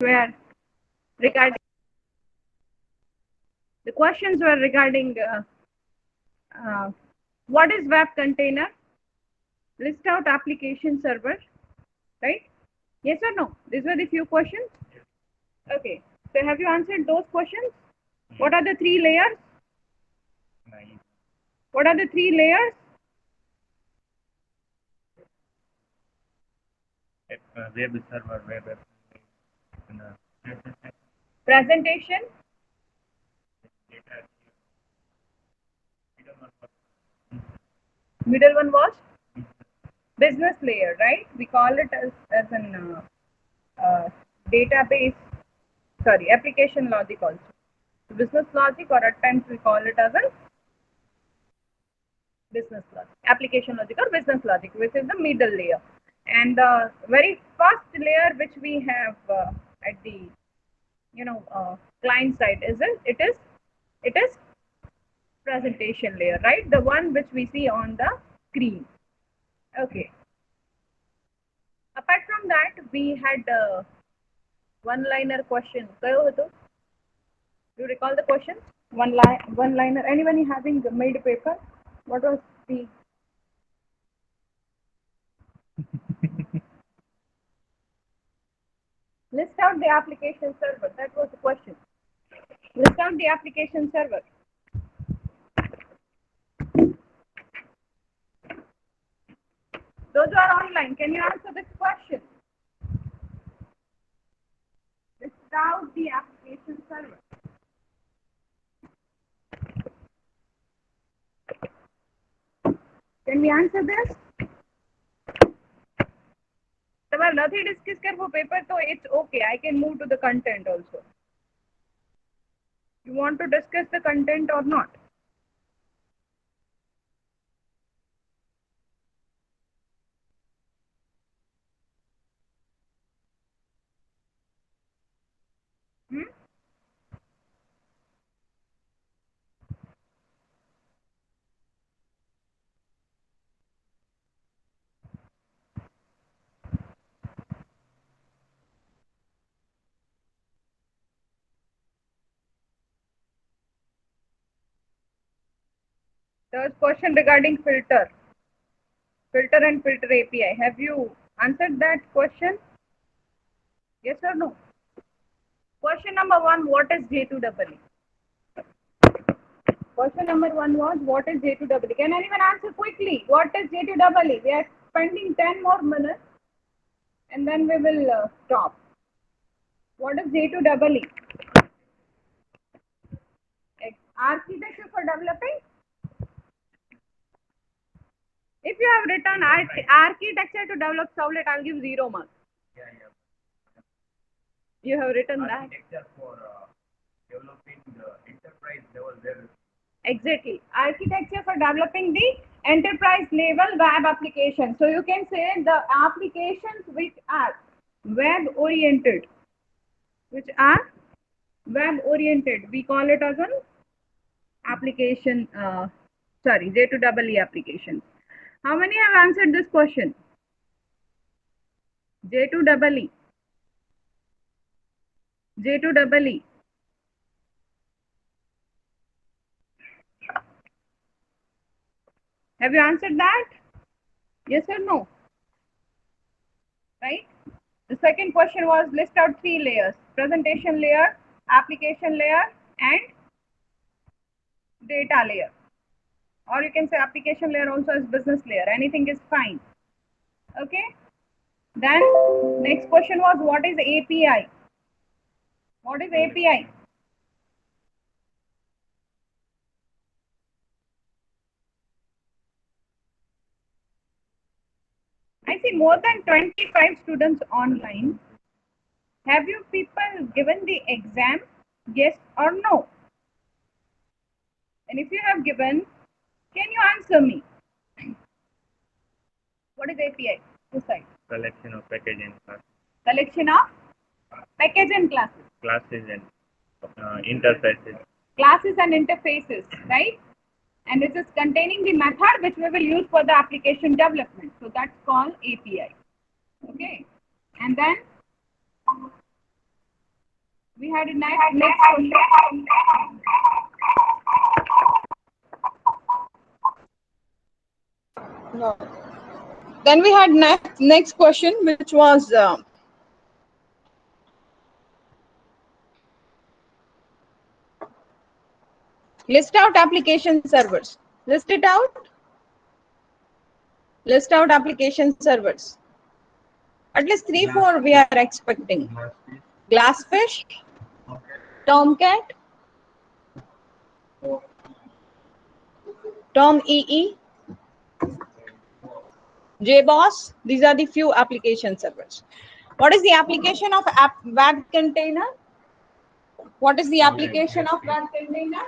were regarding the questions were regarding what is web container, list out application server, right? Yes or no? These were the few questions. Okay. So have you answered those questions? What are the three layers? What are the three layers? Web server, web Presentation. Middle one was business layer, right? We call it as an database, sorry, application logic also. Business logic, or at times we call it as a business logic, application logic or business logic, which is the middle layer. And the very first layer which we have at the client side is it is presentation layer, right? The one which we see on the screen. Okay. Apart from that, we had one-liner question. Do you recall the question? One-liner. Anyone having made paper? What was the list out the application server? That was the question. List out the application server. Those who are online, can you answer this question? List out the application server. Can we answer this? તમારે નથી discuss કરવો paper તો it's okay. I can move to the content also. You want to discuss the content or not? Hmm? There was question regarding filter and filter API. Have you answered that question? Yes or no? Question number one, what is J2EE? Question number one was, what is J2EE? Can anyone answer quickly? What is J2EE? We are spending 10 more minutes and then we will stop. What is J2EE? Architecture for developing? If you have written architecture to develop servlet, I'll give 0 marks. You have written that? Architecture for developing the enterprise level web. Exactly. Architecture for developing the enterprise level web application. So you can say the applications which are web oriented. We call it as an application, J2EE application. How many have answered this question? J2EE. J2EE. Have you answered that? Yes or no? Right? The second question was list out 3 layers: presentation layer, application layer, and data layer. Or you can say application layer also as business layer. Anything is fine. Okay. Then next question was, what is API? What is API? I see more than 25 students online. Have you people given the exam? Yes or no? And if you have given, can you answer me? What is API? This side. Collection of package and classes. Collection of package and classes. Classes and interfaces. Classes and interfaces, right? And it is containing the method which we will use for the application development. So that's called API. Okay. And then we had a next question. No. Then we had next question, which was list out application servers. List it out. List out application servers. At least 3-4 we are expecting. Glassfish, Tomcat, Tom EE, JBoss. These are the few application servers. What is the application of web container? What is the application of web container?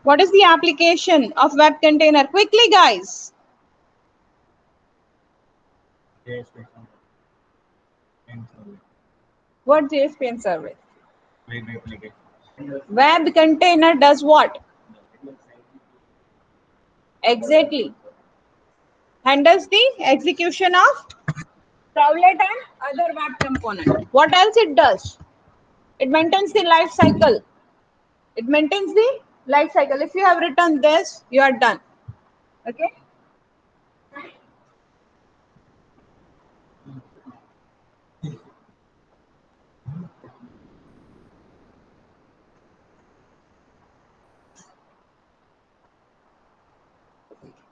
What is the application of web container? Quickly, guys. What JSP and server? Web container does what? Exactly. Handles the execution of servlet and other web component. What else it does? It maintains the life cycle. It maintains the life cycle. If you have written this, you are done. Okay.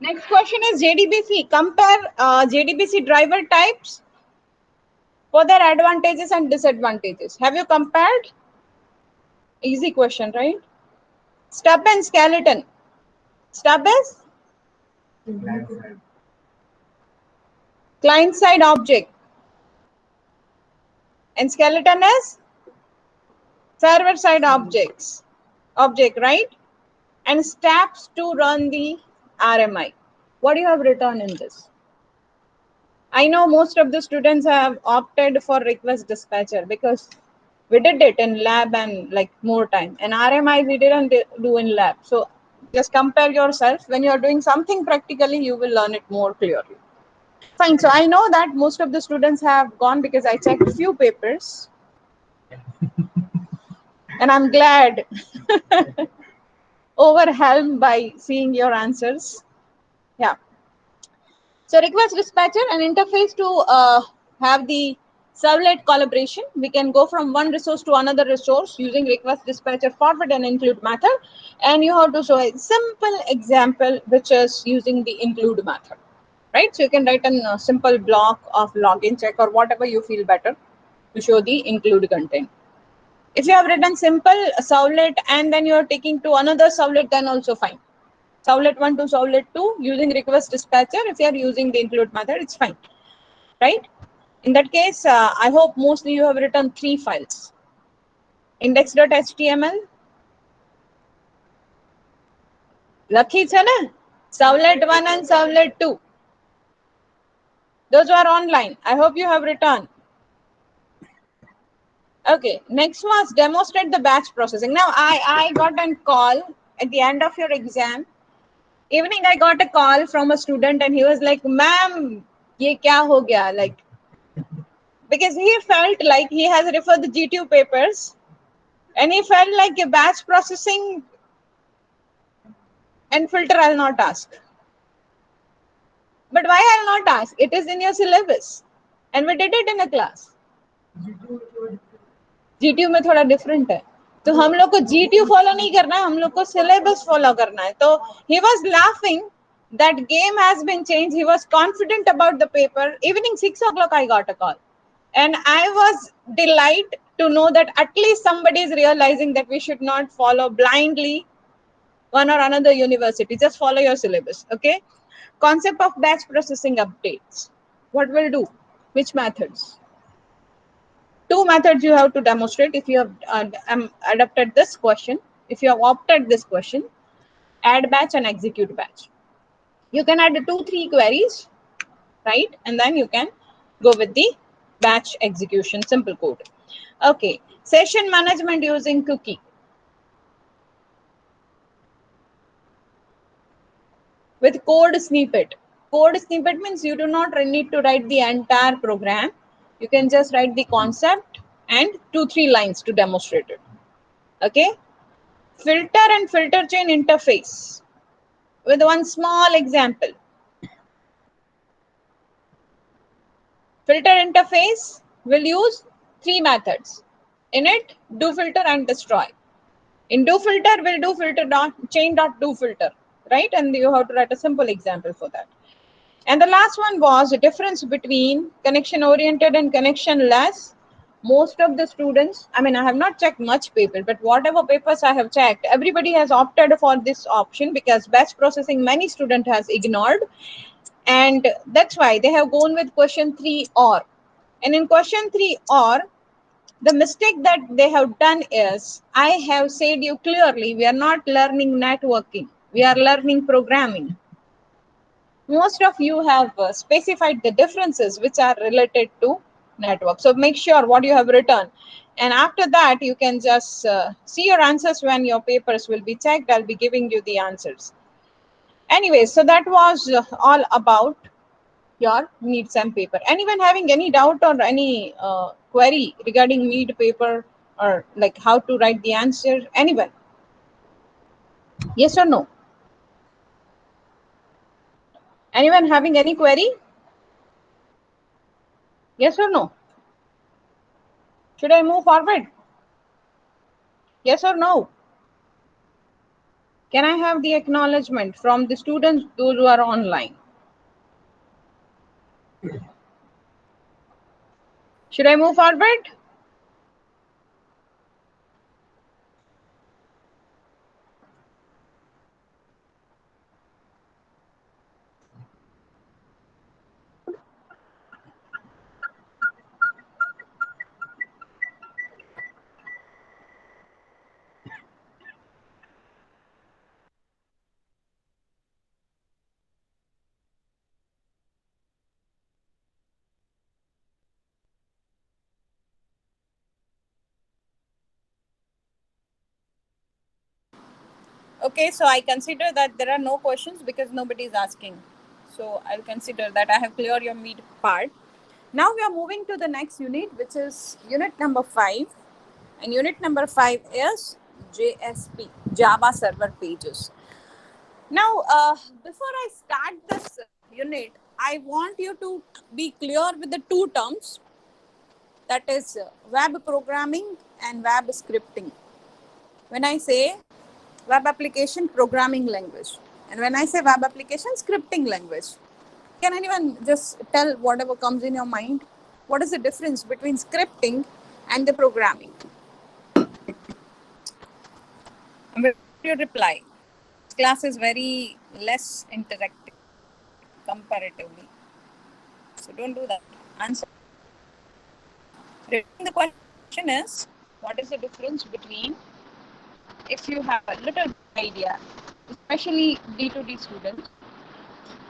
Next question is JDBC. Compare JDBC driver types for their advantages and disadvantages. Have you compared? Easy question, right? Stub and skeleton. Stub is client side object, and skeleton is server side object, right? And steps to run the RMI. What do you have written in this? I know most of the students have opted for request dispatcher because we did it in lab and like more time. And RMI we didn't do in lab. So just compare yourself. When you're doing something practically, you will learn it more clearly. Fine. So I know that most of the students have gone because I checked few papers. And I'm glad, overwhelmed by seeing your answers. Yeah. So request dispatcher, an interface to have the servlet collaboration. We can go from one resource to another resource using request dispatcher forward and include method. And you have to show a simple example, which is using the include method, right? So you can write a simple block of login check or whatever you feel better to show the include content. If you have written simple servlet and then you are taking to another servlet, then also fine. Servlet 1 to servlet 2 using request dispatcher. If you are using the include method, it's fine, right? In that case, I hope mostly you have written 3 files. Index.html. Lucky chana. Servlet 1 and servlet 2. Those are online. I hope you have written. Okay, next was demonstrate the batch processing. Now, I got a call at the end of your exam. Evening, I got a call from a student and he was like, ma'am, ye kya ho gaya? Like, because he felt like he has referred the G2 papers and he felt like a batch processing and filter I'll not ask. But why I'll not ask? It is in your syllabus and we did it in a class. GTU में थोड़ा different है. तो हम लोग को GTU follow नहीं करना है, हम लोग को syllabus follow करना है. तो he was laughing that game has been changed. He was confident about the paper. Evening 6 o'clock I got a call. And I was delighted to know that at least somebody is realizing that we should not follow blindly one or another university. Just follow your syllabus, okay? Concept of batch processing updates. What will do? Which methods? 2 methods you have to demonstrate if you have adopted this question, if you have opted this question. add batch and execute batch. You can add 2-3 queries, right? And then you can go with the batch execution, simple code. Okay, session management using cookie. With code snippet. Code snippet means you do not need to write the entire program. You can just write the concept and 2-3 lines to demonstrate it. Okay. Filter and filter chain interface. With one small example. Filter interface will use 3 methods. Init, do filter, and destroy. In do filter, we'll do filter dot chain dot do filter, right? And you have to write a simple example for that. And the last one was the difference between connection oriented and connectionless. Most of the students, I mean, I have not checked much paper, but whatever papers I have checked, everybody has opted for this option because batch processing many student has ignored. And that's why they have gone with question 3 or. And in question 3 or, the mistake that they have done is, I have said you clearly, we are not learning networking. We are learning programming. Most of you have specified the differences which are related to network. So make sure what you have written. And after that, you can just see your answers when your papers will be checked. I'll be giving you the answers. Anyway, so that was all about your need SEM paper. Anyone having any doubt or any query regarding need paper or like how to write the answer? Anyone? Yes or no? Anyone having any query? Yes or no? Should I move forward? Yes or no? Can I have the acknowledgement from the students, those who are online? Should I move forward? Okay, so I consider that there are no questions because nobody is asking. So I'll consider that I have cleared your mid part. Now we are moving to the next unit, which is unit number 5. And unit number 5 is JSP, Java Server Pages. Now, before I start this unit, I want you to be clear with the two terms, that is web programming and web scripting. When I say web application programming language, and when I say web application scripting language, can anyone just tell whatever comes in your mind? What is the difference between scripting and the programming? I'm waiting for your reply. This class is very less interactive comparatively. So don't do that. Answer. The question is, what is the difference between, if you have a little idea, especially D2D students,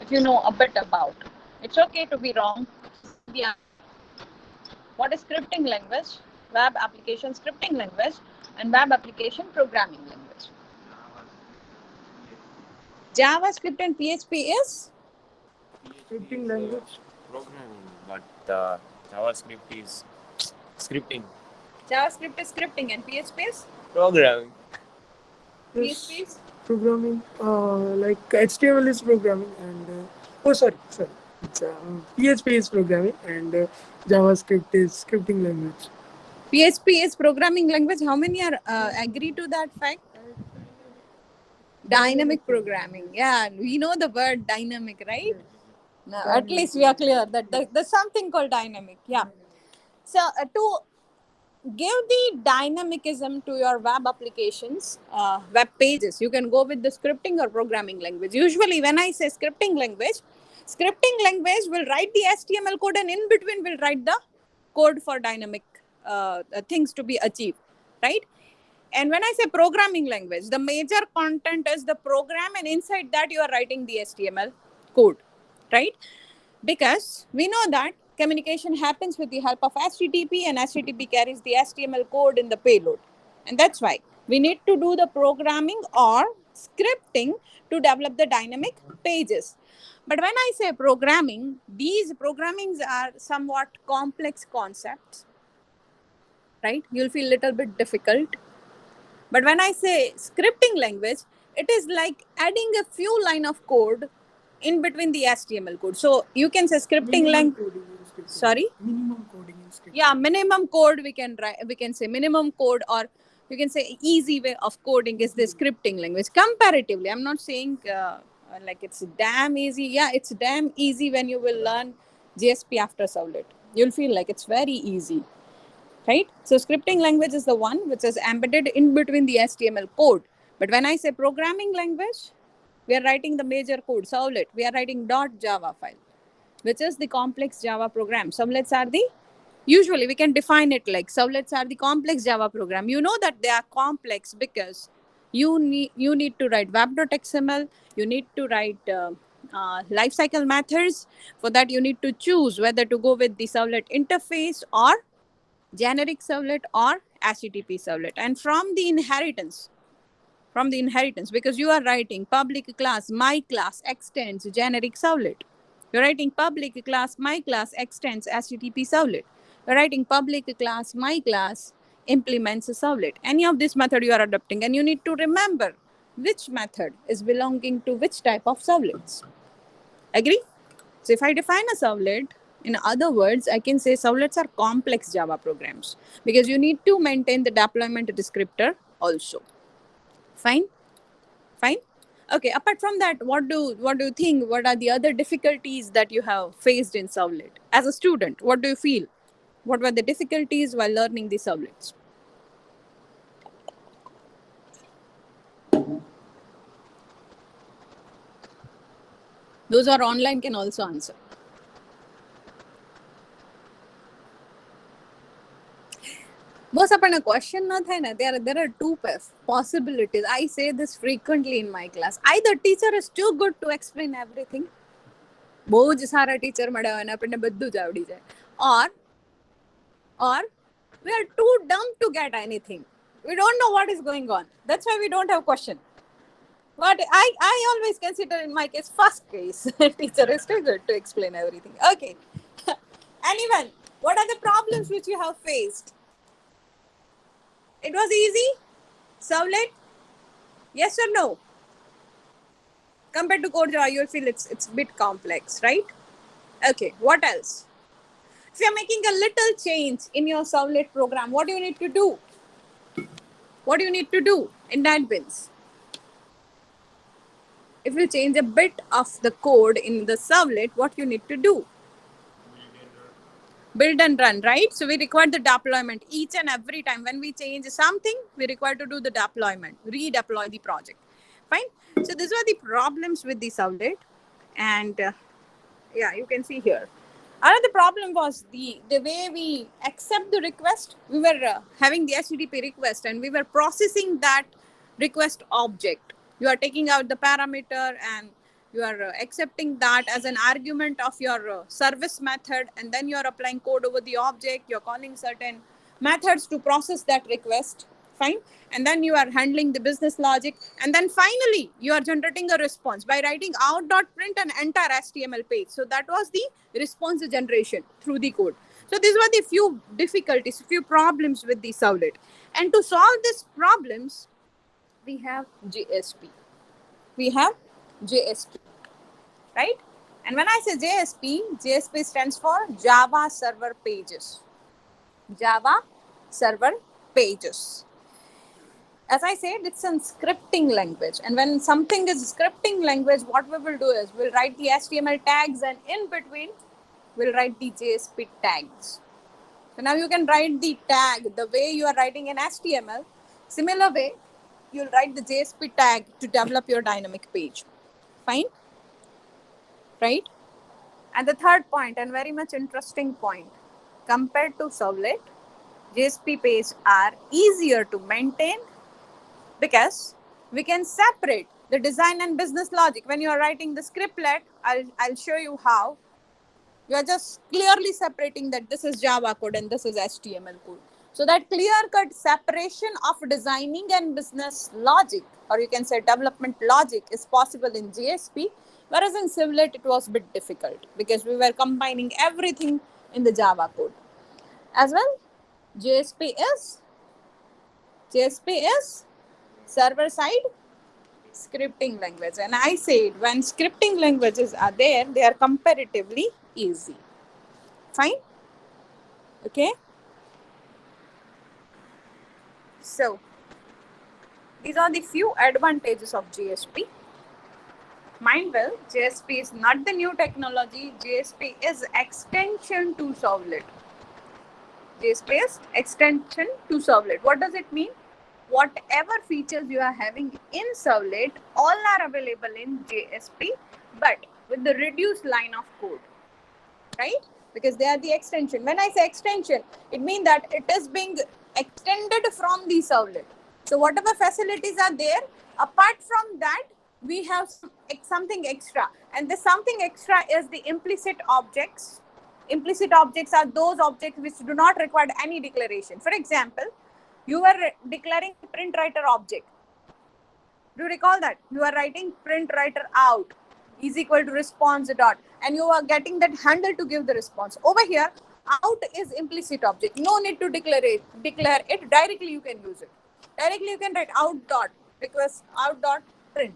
if you know a bit about, it's okay to be wrong. Yeah. What is scripting language, web application scripting language, and web application programming language? JavaScript and PHP is Scripting language. Programming, but JavaScript is scripting. JavaScript is scripting and PHP is Programming. Yes, PHP is programming. Like HTML is programming, and sorry. It's, PHP is programming, and JavaScript is scripting language. PHP is programming language. How many are agree to that fact? Dynamic programming. Yeah, we know the word dynamic, right? No, at least we are clear that there's something called dynamic. Yeah. So to give the dynamicism to your web applications, web pages, you can go with the scripting or programming language. Usually when I say scripting language will write the HTML code, and in between will write the code for dynamic things to be achieved, right? And when I say programming language, the major content is the program, and inside that you are writing the HTML code, right? Because we know that communication happens with the help of HTTP, and HTTP carries the HTML code in the payload. And that's why we need to do the programming or scripting to develop the dynamic pages. But when I say programming, these programmings are somewhat complex concepts, right? You'll feel a little bit difficult. But when I say scripting language, it is like adding a few line of code in between the HTML code. So you can say scripting language. Sorry? Minimum coding in scripting. Yeah, minimum code we can write. We can say minimum code, or you can say easy way of coding is the scripting language. Comparatively, I'm not saying like it's damn easy. Yeah, it's damn easy when you will learn JSP after Servlet. You'll feel like it's very easy. Right? So scripting language is the one which is embedded in between the HTML code. But when I say programming language, we are writing the major code, Servlet. We are writing .java file, which is the complex Java program. Servlets are the, usually we can define it like servlets are the complex Java program. You know that they are complex because you need to write web.xml, you need to write lifecycle methods. For that, you need to choose whether to go with the servlet interface or generic servlet or HTTP servlet. And from the inheritance, because you are writing public class my class extends generic servlet, you're writing public class my class extends HTTP servlet, you're writing public class my class implements a servlet. Any of this method you are adopting, and you need to remember which method is belonging to which type of servlets. Agree? So if I define a servlet, in other words, I can say servlets are complex Java programs because you need to maintain the deployment descriptor also. Fine? Okay, apart from that, what do you think, what are the other difficulties that you have faced in servlet? As a student, what do you feel? What were the difficulties while learning the servlets? Those who are online can also answer. Most upon a question not hai na, there are two possibilities. I say this frequently in my class. Either teacher is too good to explain everything, બહુ જ સારા teacher મળ્યા હોય ને આપણને બધું જ આવડી જાય, or we are too dumb to get anything. We don't know what is going on. That's why we don't have question. But I always consider in my case first case. Teacher is too good to explain everything. Okay. Anyone, what are the problems which you have faced? It was easy? Servlet? Yes or no? Compared to Core Java, you'll feel it's a bit complex, right? Okay, what else? If you're making a little change in your servlet program, what do you need to do? What do you need to do in NetBeans? If you change a bit of the code in the servlet, what you need to do? Build and run, right? So we require the deployment each and every time. When we change something, we require to do the deployment, redeploy the project. Fine. So these were the problems with the servlet. And yeah, you can see here. Another problem was the way we accept the request. We were having the HTTP request and we were processing that request object. You are taking out the parameter and you are accepting that as an argument of your service method, and then you are applying code over the object. You're calling certain methods to process that request. Fine. And then you are handling the business logic. And then finally, you are generating a response by writing out.print an entire HTML page. So that was the response generation through the code. So these were the few difficulties, few problems with the servlet. And to solve these problems, we have JSP. Right? And when I say JSP stands for Java Server Pages. Java Server Pages. As I said, it's a scripting language. And when something is scripting language, what we will do is we'll write the HTML tags, and in between, we'll write the JSP tags. So now you can write the tag the way you are writing in HTML. Similar way, you'll write the JSP tag to develop your dynamic page. Fine? Right? And the third point, and very much interesting point, compared to servlet, JSP pages are easier to maintain because we can separate the design and business logic. When you are writing the scriptlet, I'll show you how. You are just clearly separating that this is Java code and this is HTML code. So that clear-cut separation of designing and business logic, or you can say development logic, is possible in JSP, whereas in Civlet it was a bit difficult because we were combining everything in the Java code. As well, JSP is server-side scripting language, and I said when scripting languages are there, they are comparatively easy. Fine. Okay. So these are the few advantages of JSP. Mind well, JSP is not the new technology. JSP is extension to Servlet. JSP is extension to Servlet. What does it mean? Whatever features you are having in Servlet, all are available in JSP, but with the reduced line of code, right? Because they are the extension. When I say extension, it means that it is being extended from the Servlet. So whatever facilities are there, apart from that, we have something extra. And this something extra is the implicit objects. Implicit objects are those objects which do not require any declaration. For example, you are declaring print writer object. Do you recall that? You are writing print writer out is equal to response dot, and you are getting that handle to give the response. Over here, out is implicit object. No need to declare it. Directly you can use it. Directly you can write out dot request out dot print.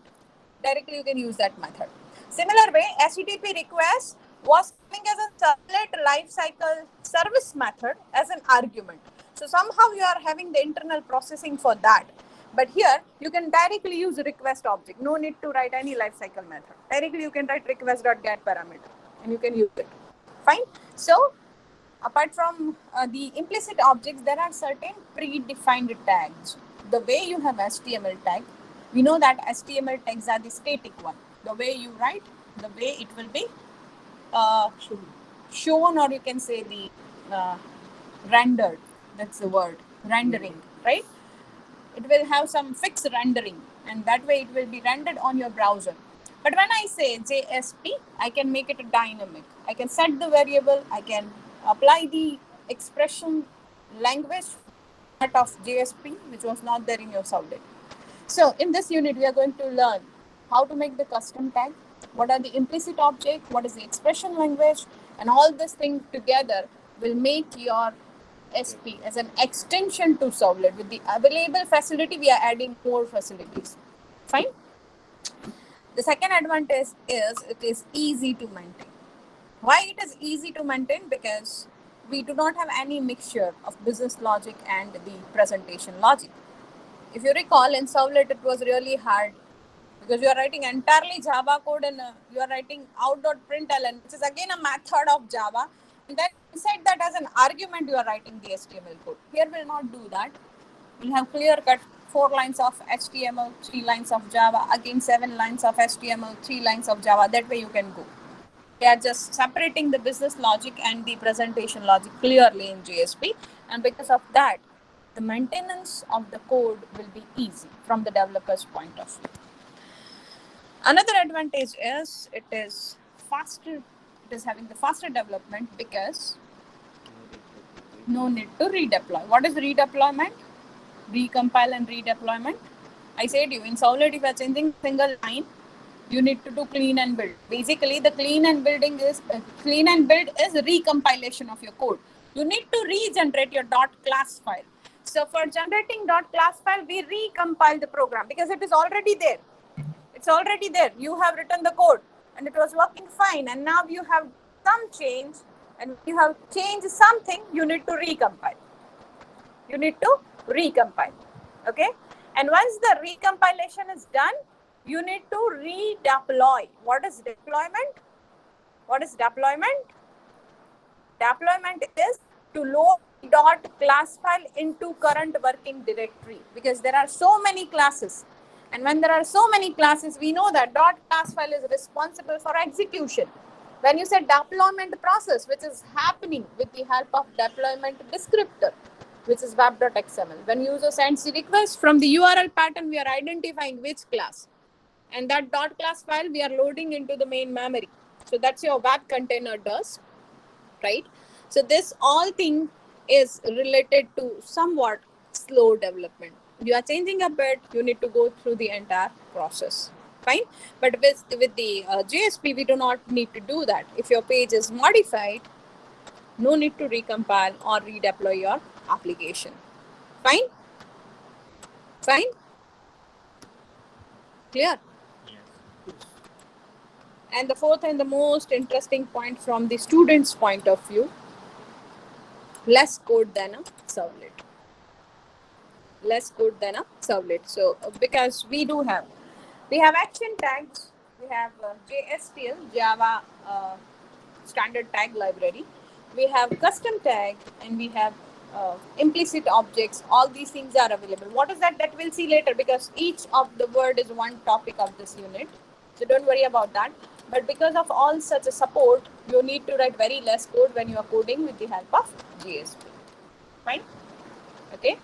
Directly you can use that method. Similar way, HTTP request was coming as a Servlet lifecycle service method as an argument. So somehow you are having the internal processing for that. But here you can directly use request object. No need to write any lifecycle method. Directly you can write request.get parameter and you can use it. Fine. So apart from the implicit objects, there are certain predefined tags. The way you have HTML tag, we know that HTML tags are the static one. The way you write, the way it will be shown, or you can say the rendered. That's the word, rendering, right? It will have some fixed rendering, and that way it will be rendered on your browser. But when I say JSP, I can make it a dynamic. I can set the variable, I can apply the expression language part of JSP, which was not there in your Servlet. So in this unit, we are going to learn how to make the custom tag, what are the implicit objects, what is the expression language, and all this thing together will make your SP as an extension to Servlet. With the available facility, we are adding more facilities. Fine. The second advantage is it is easy to maintain. Why it is easy to maintain? Because we do not have any mixture of business logic and the presentation logic. If you recall, in Servlet, it was really hard because you are writing entirely Java code and you are writing out.println, which is again a method of Java. And then inside that as an argument, you are writing the HTML code. Here we'll not do that. We'll have clear cut 4 lines of HTML, 3 lines of Java, again 7 lines of HTML, 3 lines of Java. That way you can go. They are just separating the business logic and the presentation logic clearly in JSP. And because of that, the maintenance of the code will be easy from the developer's point of view. Another advantage is it is faster. It is having the faster development because no need to redeploy. What is redeployment? Recompile and redeployment. I said you in Servlet, if you are changing single line, you need to do clean and build. Basically, the clean and build is recompilation of your code. You need to regenerate your .class file. So for generating .class file, we recompile the program because it is already there. It's already there. You have written the code and it was working fine. And now you have some change and you have changed something, you need to recompile. You need to recompile. Okay. And once the recompilation is done, you need to redeploy. What is deployment? What is deployment? Deployment is to load .class file into current working directory because there are so many classes. And when there are so many classes, we know that .class file is responsible for execution. When you say deployment process, which is happening with the help of deployment descriptor, which is web.xml. When user sends the request from the URL pattern, we are identifying which class, and that dot class file we are loading into the main memory. So that's your web container does, right? So this all thing is related to somewhat slow development. You are changing a bit, you need to go through the entire process. Fine. But with the JSP, we do not need to do that. If your page is modified, no need to recompile or redeploy your application. Fine. Fine. Clear. Yes. And the fourth and the most interesting point from the student's point of view, less code than a servlet. Less code than a servlet. So because we have action tags, we have JSTL, Java standard tag library, we have custom tag, and we have implicit objects. All these things are available. What is that? That we'll see later, because each of the word is one topic of this unit. So don't worry about that. But because of all such a support, you need to write very less code when you are coding with the help of JSP. Fine? Okay.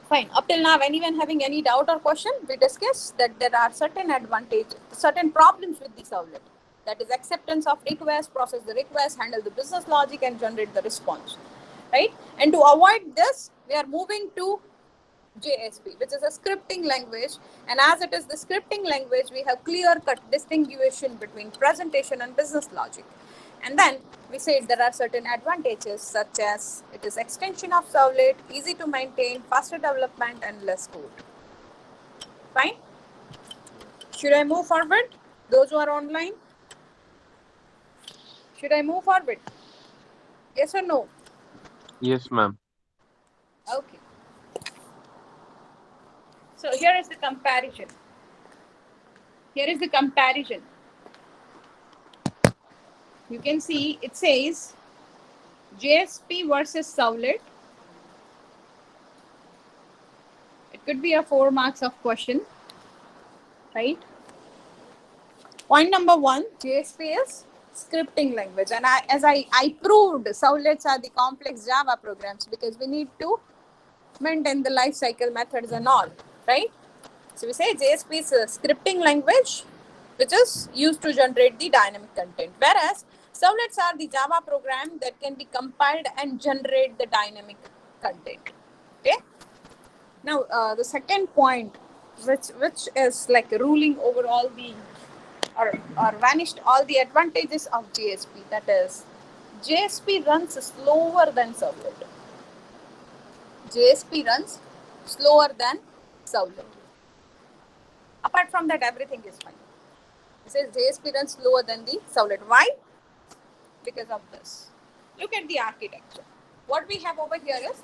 Fine. Up till now, anyone having any doubt or question? We discussed that there are certain advantages, certain problems with the servlet. That is acceptance of request, process the request, handle the business logic, and generate the response. Right? And to avoid this, we are moving to JSP, which is a scripting language. And as it is the scripting language, we have clear-cut distinguishing between presentation and business logic. And then we said there are certain advantages, such as it is extension of servlet, easy to maintain, faster development, and less code. Fine? Should I move forward? Those who are online? Should I move forward? Yes or no? Yes, ma'am. Okay. So here is the comparison. Here is the comparison. You can see it says JSP versus servlet. It could be a 4 marks of question, right? Point number 1, JSP is scripting language. And as I proved, servlets are the complex Java programs because we need to maintain the lifecycle methods and all, right? So we say JSP is a scripting language which is used to generate the dynamic content, whereas servlets are the Java program that can be compiled and generate the dynamic content. Okay. Now the second point, which is like ruling over all the or vanished all the advantages of JSP, that is JSP runs slower than servlet. JSP runs slower than servlet. Apart from that, everything is fine. It says JSP runs slower than the servlet. Why? Because of this. Look at the architecture. What we have over here is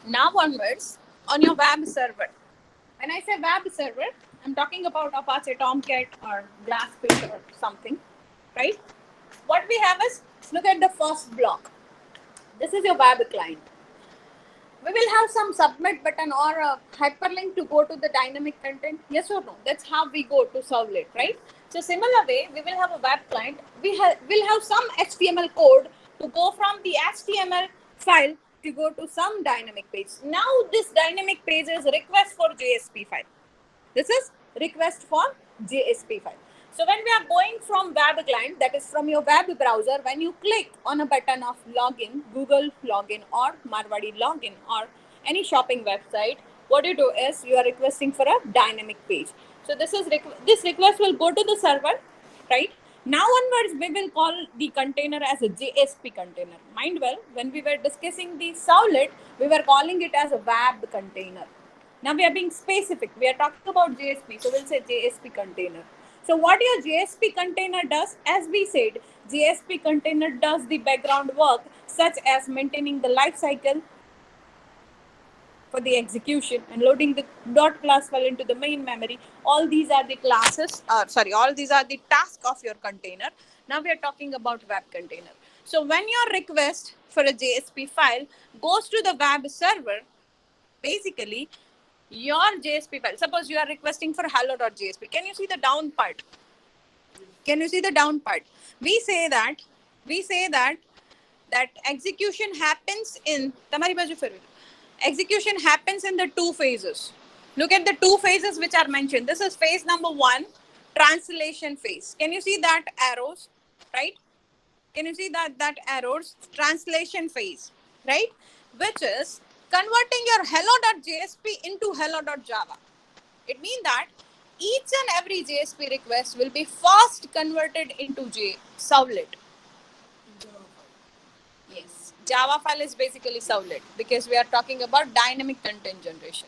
now onwards on your web server. When I say web server, I'm talking about Apache Tomcat or Glassfish or something, right? What we have is, look at the first block. This is your web client. We will have some submit button or a hyperlink to go to the dynamic content. Yes or no? That's how we go to servlet, right? So similar way, we will have a web client. We'll have some HTML code to go from the HTML file to go to some dynamic page. Now this dynamic page is request for JSP file. This is request for JSP file. So when we are going from web client, that is from your web browser, when you click on a button of login, Google login or Marwadi login or any shopping website, what you do is you are requesting for a dynamic page. So this request will go to the server, right? Now onwards, we will call the container as a JSP container. Mind well, when we were discussing the servlet, we were calling it as a web container. Now we are being specific. We are talking about JSP, so we'll say JSP container. So what your JSP container does, as we said, JSP container does the background work such as maintaining the life cycle for the execution and loading the dot class file into the main memory. All these are the classes, all these are the tasks of your container. Now we are talking about web container. So when your request for a JSP file goes to the web server, basically your JSP file. Suppose you are requesting for hello.jsp. Can you see the down part? Can you see the down part? We say that execution happens in execution happens in the two phases. Look at the two phases which are mentioned. This is phase number 1, translation phase. Can you see that arrows, right? Can you see that arrows? Translation phase, right? Which is converting your hello.jsp into hello.java. It means that each and every JSP request will be first converted into Servlet. Yes, Java file is basically Servlet because we are talking about dynamic content generation.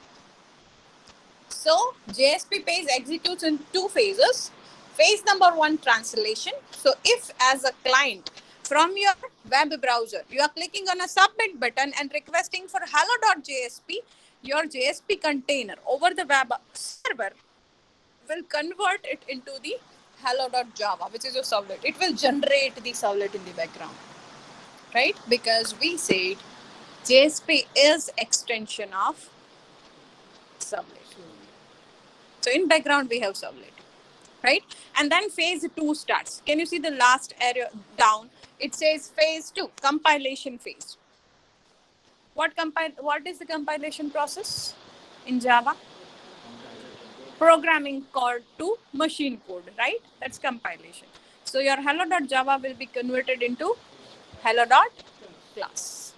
So JSP phase executes in two phases. Phase number 1, translation. So if as a client from your web browser, you are clicking on a submit button and requesting for hello.jsp, your JSP container over the web server will convert it into the hello.java, which is your servlet. It will generate the servlet in the background, right? Because we said JSP is extension of servlet. So in background, we have servlet, right? And then phase 2 starts. Can you see the last area down? It says phase 2, compilation phase. What is the compilation process in Java? Programming code to machine code, right? That's compilation. So your hello.java will be converted into hello.class.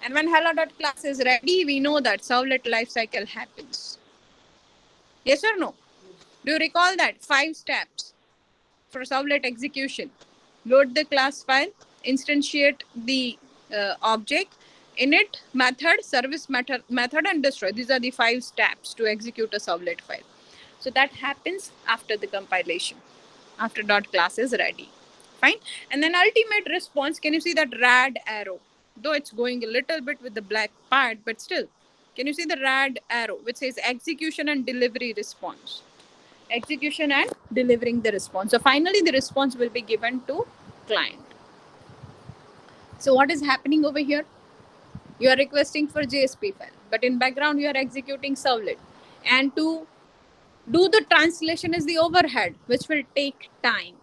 And when hello.class is ready, we know that servlet lifecycle happens. Yes or no? Do you recall that? 5 steps for servlet execution. Load the class file, instantiate the object, init method, service method, and destroy. These are the 5 steps to execute a servlet file. So that happens after the compilation, after .class is ready. Fine. And then ultimate response, can you see that red arrow? Though it's going a little bit with the black part, but still, can you see the red arrow which says execution and delivery response? Execution and delivering the response. So finally, the response will be given to client. So what is happening over here? You are requesting for JSP file, but in background, you are executing servlet. And to do the translation is the overhead, which will take time.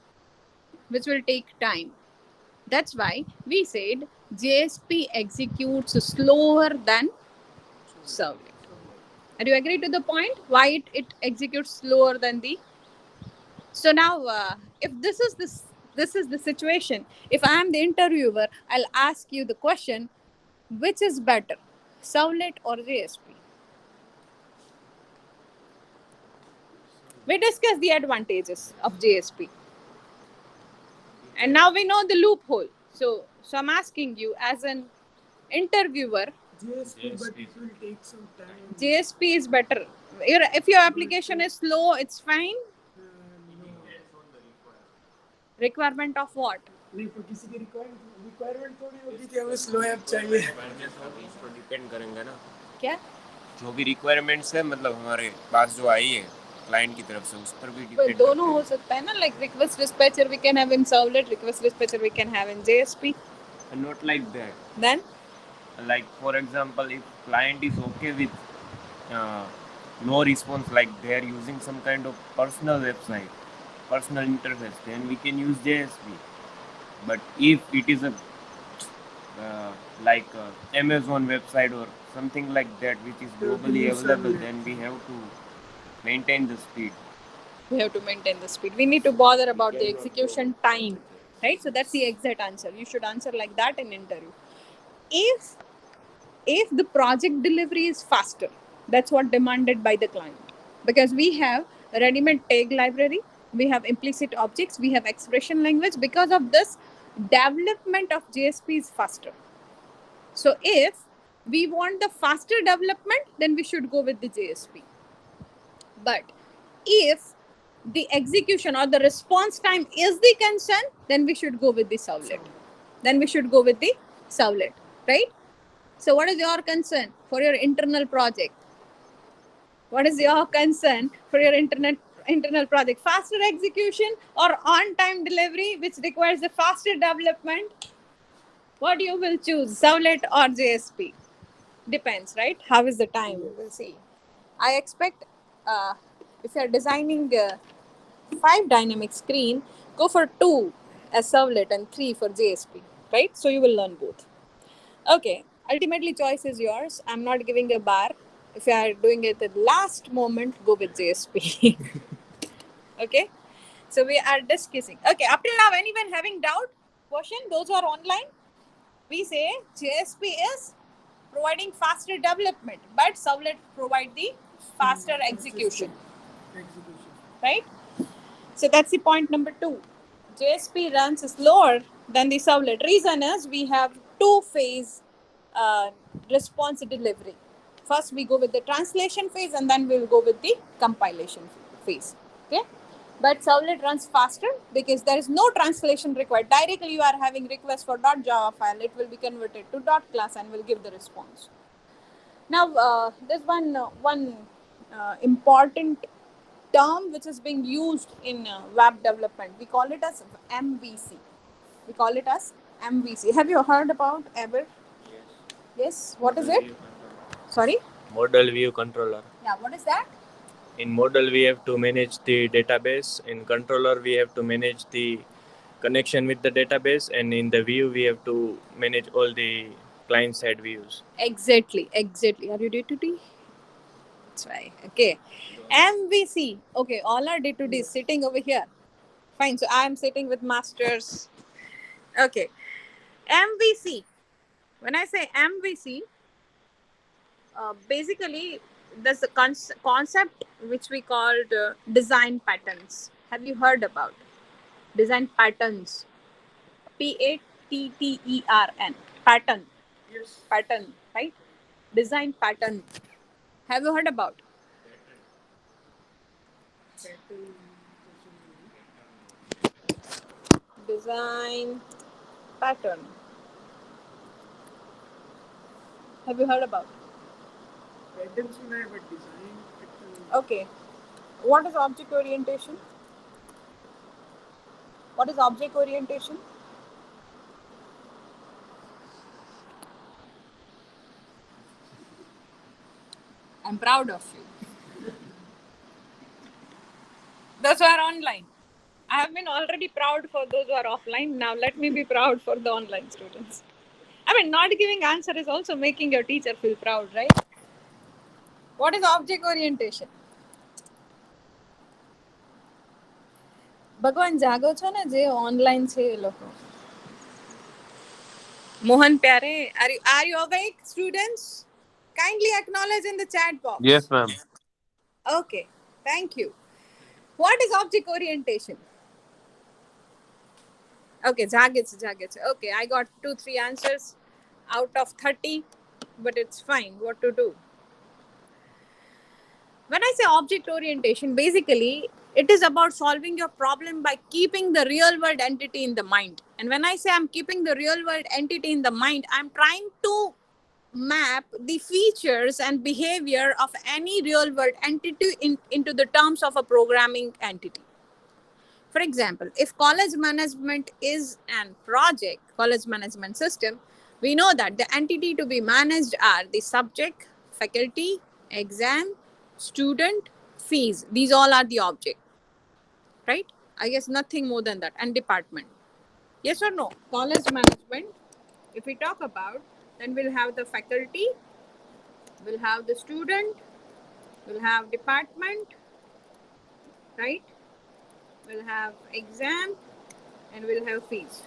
That's why we said JSP executes slower than servlet. Are you agree to the point? Why it executes slower than the... So now, if this is the situation, if I am the interviewer, I'll ask you the question, which is better, servlet or JSP? We discussed the advantages of JSP. And now we know the loophole. So I'm asking you as an interviewer, JSP, but it will take some time. JSP is better. If your application is slow, it's fine. No. Requirement of what? नहीं तो किसी की requirement थोड़ी होगी कि हमें slow app चाहिए. इस पर डिपेंड करेंगे ना. क्या? जो भी रिक्वायरमेंट्स है मतलब हमारे पास जो आई है क्लाइंट की तरफ से उस पर भी डिपेंड. दोनों हो सकता है ना. Like request dispatcher we can have in servlet, request dispatcher we can have in JSP. Not like that. Then? Like for example, if client is okay with no response, like they are using some kind of personal website, personal interface, then we can use JSP. But if it is a like Amazon website or something like that which is globally available, then we have to maintain the speed. We have to maintain the speed. We need to bother about the execution time, right? So that's the exact answer. You should answer like that in interview. If the project delivery is faster, that's what demanded by the client. Because we have a ready-made tag library, we have implicit objects, we have expression language. Because of this, development of JSP is faster. So if we want the faster development, then we should go with the JSP. But if the execution or the response time is the concern, then we should go with the servlet. Right? So what is your concern for your internal project? What is your concern for your internal project? Faster execution or on-time delivery, which requires a faster development? What you will choose, servlet or JSP? Depends, right? How is the time? We will see. I expect if you're designing 5 dynamic screen, go for 2 as servlet and 3 for JSP, right? So you will learn both. Okay, ultimately choice is yours. I'm not giving a bar. If you are doing it at the last moment, go with JSP. Okay, so we are discussing. Okay, up till now, anyone having doubt? Question? Those who are online, we say JSP is providing faster development, but servlet provide the faster execution, right? So that's the point number 2. JSP runs slower than the servlet. Reason is we have 2-phase response delivery. First we go with the translation phase and then we'll go with the compilation phase. Okay, but servlet runs faster because there is no translation required. Directly you are having request for .java file, it will be converted to .class and will give the response. Now there's one important term which is being used in web development. We call it as MVC. We call it as MVC. Have you heard about ever? Yes. What is it? Sorry? Model view controller. Yeah, what is that? In model, we have to manage the database. In controller, we have to manage the connection with the database. And in the view, we have to manage all the client-side views. Exactly. Are you D2D? That's right. Okay. MVC. Okay, all are D2D sitting over here. Fine. So I am sitting with masters. Okay. MVC. When I say MVC, basically there's a concept which we called design patterns. Have you heard about design patterns? PATTERN. Pattern. Yes. Pattern, right? Design pattern. Have you heard about? Design pattern. Have you heard about? Patterns सुना है, but design Okay. What is object orientation? What is object orientation? I'm proud of you. Those who are online. I have been already proud for those who are offline. Now let me be proud for the online students. I mean, not giving answer is also making your teacher feel proud, right? What is object orientation? ભગવાન જાગો છો ને જે online છે એ લોકો. Mohan Pyare, are you awake, students? Kindly acknowledge in the chat box. Yes, ma'am. Okay, thank you. What is object orientation? Okay, jagets. Okay, I got 2-3 answers out of 30, but it's fine. What to do? When I say object orientation, basically it is about solving your problem by keeping the real world entity in the mind. And when I say I'm keeping the real world entity in the mind, I'm trying to map the features and behavior of any real world entity into the terms of a programming entity. For example, if college management is an project, college management system, we know that the entity to be managed are the subject, faculty, exam, student, fees. These all are the object, right? I guess nothing more than that. And department. Yes or no? College management, if we talk about, then we'll have the faculty, we'll have the student, we'll have department, right? We'll have exam, and we'll have fees.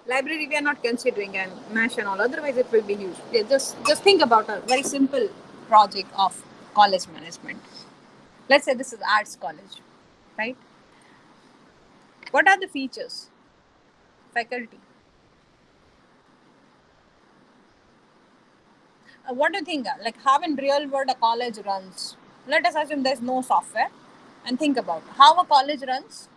Library we are not considering, and MASH and all. Otherwise, it will be huge. Yeah, just think about a very simple project of college management. Let's say this is arts college, right? What are the features? Faculty. What do you think? Like how in real world a college runs? Let us assume there's no software, and think about how a college runs.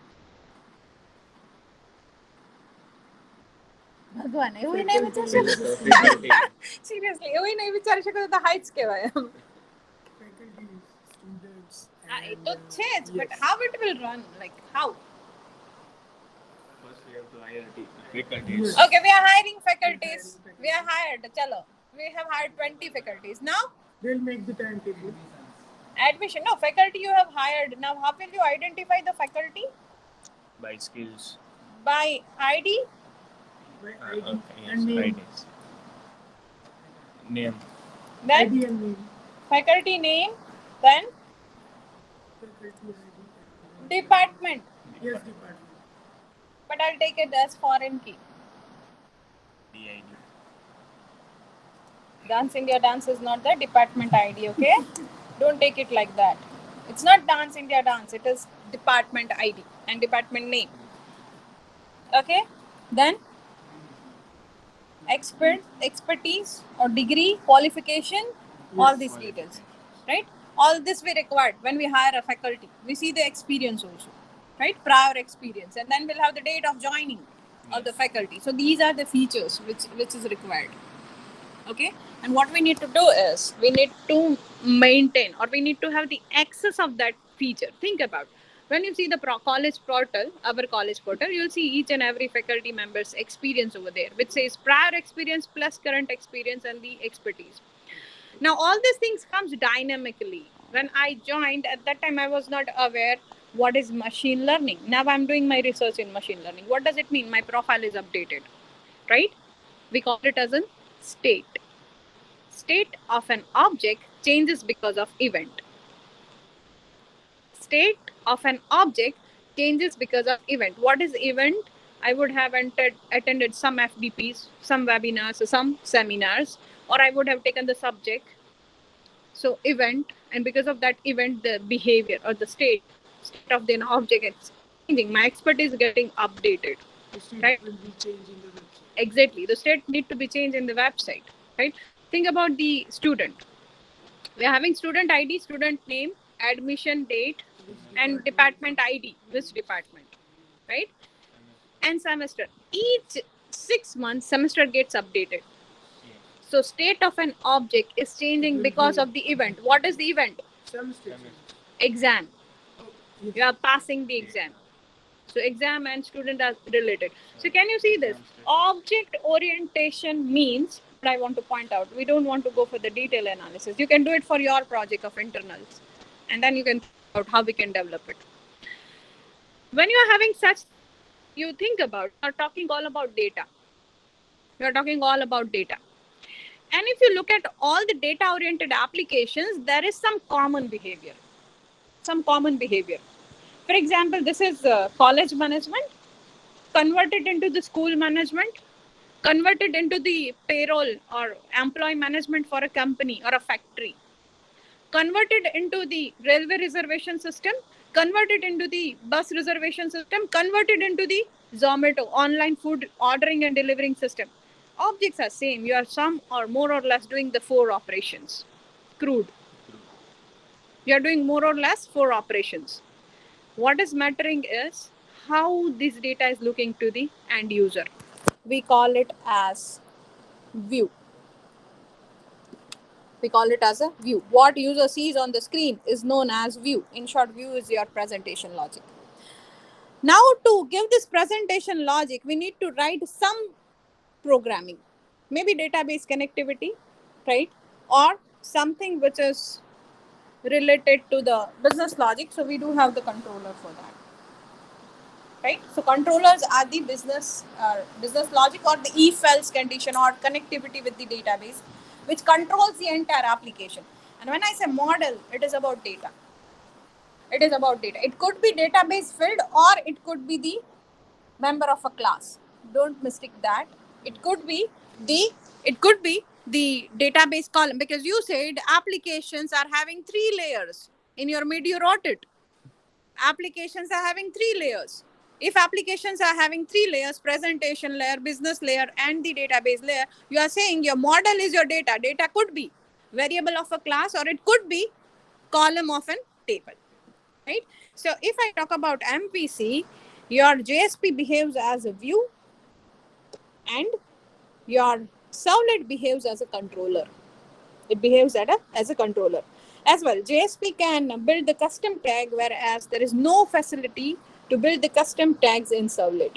ભગવાન એવું નહીં વિચારી શકો. Seriously, એવું નહીં વિચારી શકો તો heights કહેવાય. faculty, students. એ તો છે જ, but how it will run? Like how? First, we have to hire faculties. Okay, we are hiring faculties. We are hired. Chalo. We have hired 20 faculties. Now, They'll make the timetable. Admission. No, faculty you have hired. Now, how will you identify the faculty? By skills. By ID? By ID Okay, yes, and name. IDs. Name. Then ID and name. faculty name. Then Faculty ID. department. Yes, department. But I'll take it as foreign key. DID. Dance India Dance is not the department ID, okay? Don't take it like that. It's not Dance India Dance, it is department ID and department name. Okay? Then expertise or degree, qualification, all these details. Right? All this we required when we hire a faculty. We see the experience also. Right? Prior experience. And then we'll have the date of joining of the faculty. So these are the features which is required. Okay, and what we need to do is we need to maintain or we need to have the access of that feature. Think about when you see the college portal, our college portal, you'll see each and every faculty member's experience over there, which says prior experience plus current experience and the expertise. Now all these things comes dynamically. When I joined at that time, I was not aware what is machine learning. Now I'm doing my research in machine learning. What does it mean? My profile is updated, right? We call it as a state. State of an object changes because of event. State of an object changes because of event. What is event? I would have attended some FDPs, some webinars, some seminars, or I would have taken the subject. So event, and because of that event, the behavior or the state of the object is changing. My expertise is getting updated. The state Right. will be changing the website. Exactly. The state need to be changed in the website, right? Think about the student. We are having student ID, student name, admission date, and department ID, which department, right? And semester. Each 6 months, semester gets updated. So state of an object is changing because of the event. What is the event? Semester. Exam. Yes. You are passing the exam. So exam and student are related. So can you see this? Object orientation means, what I want to point out, we don't want to go for the detail analysis. You can do it for your project of internals. And then you can figure out how we can develop it. When you are having such, you think about, you are talking all about data. You are talking all about data. And if you look at all the data oriented applications, there is some common behavior. Some common behavior. For example, this is college management, converted into the school management, converted into the payroll or employee management for a company or a factory, converted into the railway reservation system, converted into the bus reservation system, converted into the Zomato online food ordering and delivering system. Objects are same. You are some or more or less doing the 4 operations. Crude. You are doing more or less 4 operations. What is mattering is how this data is looking to the end user. We call it as view. We call it as a view. What user sees on the screen is known as view. In short, view is your presentation logic. Now to give this presentation logic, we need to write some programming. Maybe database connectivity, right? Or something which is related to the business logic. So we do have the controller for that. Right? So controllers are the business logic or the if-else condition or connectivity with the database, which controls the entire application. And when I say model, it is about data. It is about data. It could be database filled or it could be the member of a class. Don't mistake that. It could be the database column, because you said applications are having 3 layers. In your mid-year audit, applications are having 3 layers. If applications are having 3 layers, presentation layer, business layer, and the database layer, you are saying your model is your data. Data could be variable of a class or it could be column of a table, right? So if I talk about MVC, your JSP behaves as a view and your servlet behaves as a controller. It behaves as a controller. As well, JSP can build the custom tag, whereas there is no facility to build the custom tags in servlet.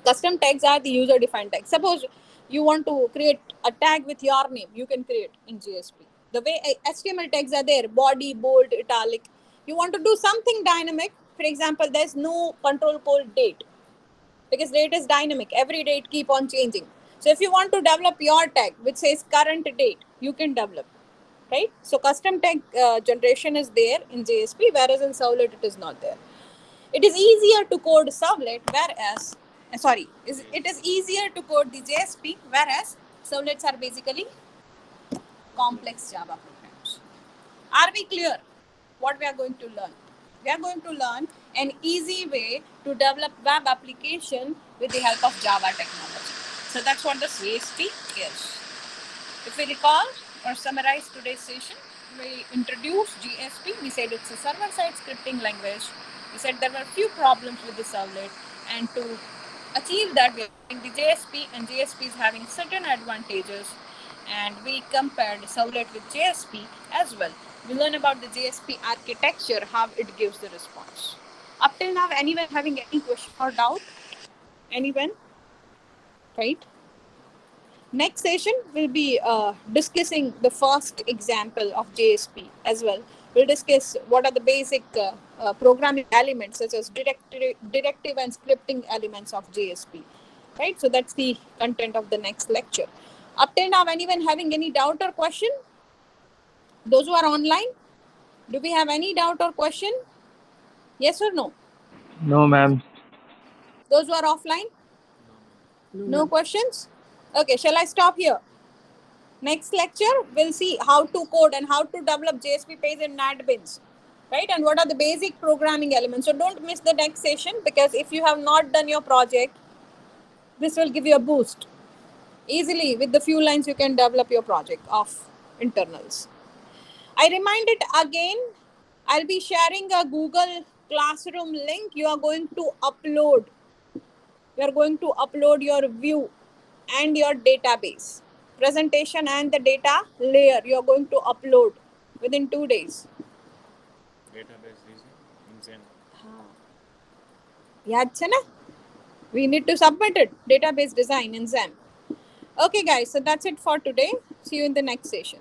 Custom tags are the user-defined tags. Suppose you want to create a tag with your name, you can create in JSP. The way HTML tags are there, body, bold, italic. You want to do something dynamic. For example, there's no control code date because date is dynamic. Every date keep on changing. So if you want to develop your tag which says current date, you can develop, right? So custom tag generation is there in JSP, whereas in Servlet it is not there. It is easier to code Servlet, whereas it is easier to code the JSP, whereas Servlets are basically complex Java programs. Are we clear what we are going to learn? We are going to learn an easy way to develop web application with the help of Java technology. So that's what the JSP is. If we recall or summarize today's session, we introduced JSP. We said it's a server-side scripting language. We said there were few problems with the servlet, and to achieve that, we think the JSP, and JSP is having certain advantages, and we compared servlet with JSP as well. We learn about the JSP architecture, how it gives the response. Up till now, anyone having any question or doubt? Anyone? Right? Next session will be discussing the first example of JSP as well. We'll discuss what are the basic programming elements such as directive and scripting elements of JSP. Right? So that's the content of the next lecture. Up till now, anyone having any doubt or question? Those who are online, do we have any doubt or question? Yes or no? No, ma'am. Those who are offline? No questions? Okay, shall I stop here? Next lecture, we'll see how to code and how to develop JSP page in NetBeans, right? And what are the basic programming elements. So don't miss the next session, because if you have not done your project, this will give you a boost. Easily, with the few lines, you can develop your project of internals. I remind it again, I'll be sharing a Google Classroom link. You are going to upload. You are going to upload your view and your database. Presentation and the data layer you are going to upload within 2 days. Database design in Zen. Yaad chhe na? We need to submit it. Database design in Zen. Okay guys, so that's it for today. See you in the next session.